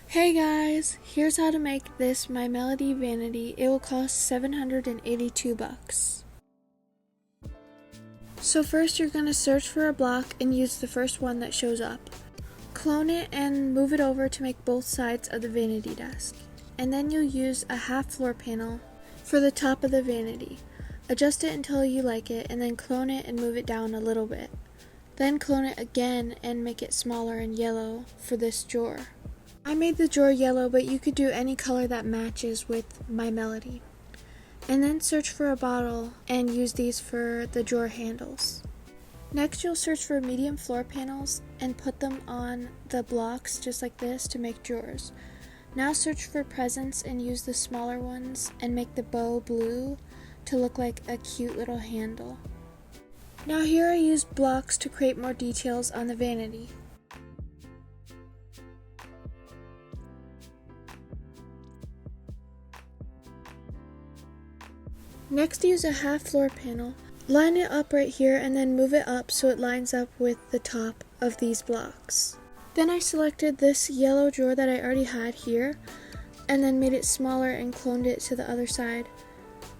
Hey guys, here's how to make this My Melody vanity. It will cost 782 bucks. So first you're going to search for a block and use the first one that shows up. Clone it and move it over to make both sides of the vanity desk. And then you'll use a half floor panel for the top of the vanity. Adjust it until you like it and then clone it and move it down a little bit. Then clone it again and make it smaller and yellow for this drawer. I made the drawer yellow, but you could do any color that matches with My Melody. And then search for a bottle and use these for the drawer handles. Next you'll search for medium floor panels and put them on the blocks just like this to make drawers. Now search for presents and use the smaller ones and make the bow blue to look like a cute little handle. Now here I used blocks to create more details on the vanity. Next use a half floor panel, line it up right here and then move it up so it lines up with the top of these blocks. Then I selected this yellow drawer that I already had here and then made it smaller and cloned it to the other side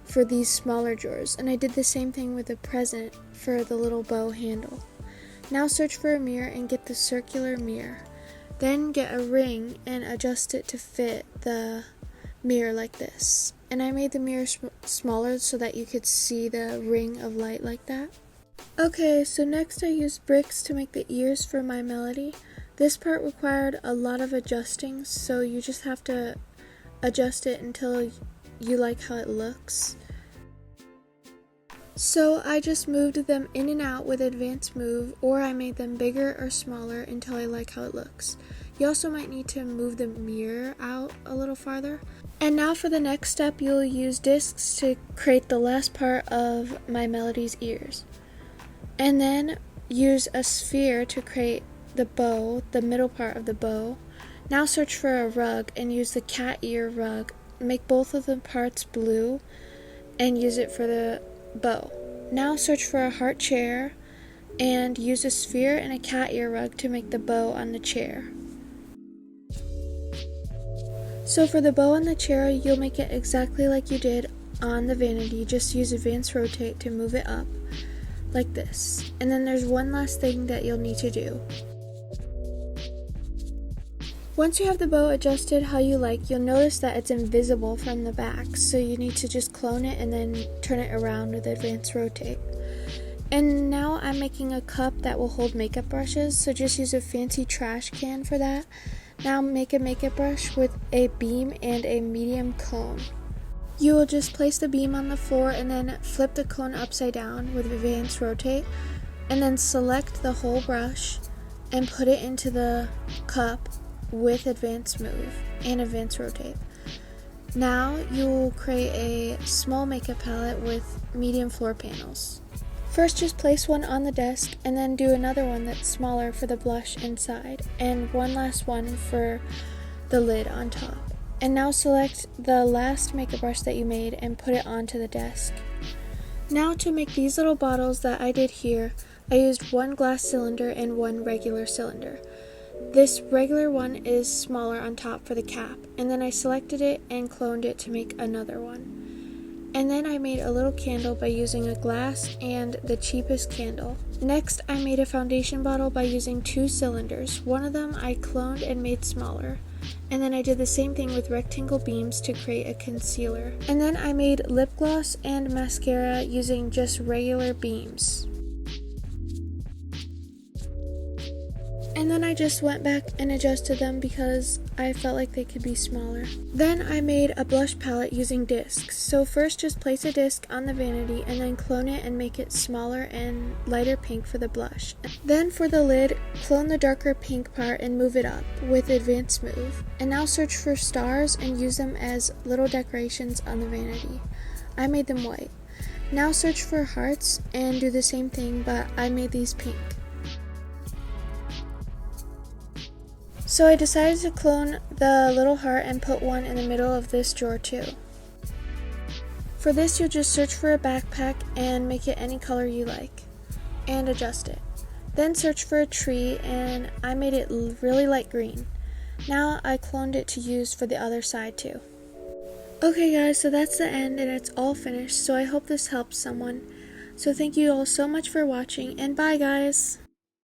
for these smaller drawers. And I did the same thing with the present for the little bow handle. Now search for a mirror and get the circular mirror. Then get a ring and adjust it to fit the mirror like this. And I made the mirror smaller so that you could see the ring of light like that. Okay, so next I used bricks to make the ears for My Melody. This part required a lot of adjusting, so you just have to adjust it until you like how it looks. So I just moved them in and out with advanced move, or I made them bigger or smaller until I like how it looks. You also might need to move the mirror out a little farther. And now for the next step, you'll use discs to create the last part of My Melody's ears. And then use a sphere to create the bow, the middle part of the bow. Now search for a rug and use the cat ear rug. Make both of the parts blue and use it for the bow. Now search for a heart chair and use a sphere and a cat ear rug to make the bow on the chair. So for the bow on the chair, you'll make it exactly like you did on the vanity. Just use advanced rotate to move it up like this. And then there's one last thing that you'll need to do. Once you have the bow adjusted how you like, you'll notice that it's invisible from the back. So you need to just clone it and then turn it around with advanced rotate. And now I'm making a cup that will hold makeup brushes. So just use a fancy trash can for that. Now make a makeup brush with a beam and a medium cone. You will just place the beam on the floor and then flip the cone upside down with advanced rotate and then select the whole brush and put it into the cup with advanced move and advanced rotate. Now you will create a small makeup palette with medium floor panels. First just place one on the desk and then do another one that's smaller for the blush inside and one last one for the lid on top. And now select the last makeup brush that you made and put it onto the desk. Now to make these little bottles that I did here, I used one glass cylinder and one regular cylinder. This regular one is smaller on top for the cap, and then I selected it and cloned it to make another one. And then I made a little candle by using a glass and the cheapest candle. Next, I made a foundation bottle by using two cylinders. One of them I cloned and made smaller. And then I did the same thing with rectangle beams to create a concealer. And then I made lip gloss and mascara using just regular beams. And then I just went back and adjusted them because I felt like they could be smaller. Then I made a blush palette using discs. So first just place a disc on the vanity and then clone it and make it smaller and lighter pink for the blush. Then for the lid, clone the darker pink part and move it up with advanced move. And now search for stars and use them as little decorations on the vanity. I made them white. Now search for hearts and do the same thing, but I made these pink. So I decided to clone the little heart and put one in the middle of this drawer too. For this, you'll just search for a backpack and make it any color you like and adjust it. Then search for a tree, and I made it really light green. Now I cloned it to use for the other side too. Okay guys, so that's the end and it's all finished, so I hope this helps someone. So thank you all so much for watching, and bye guys!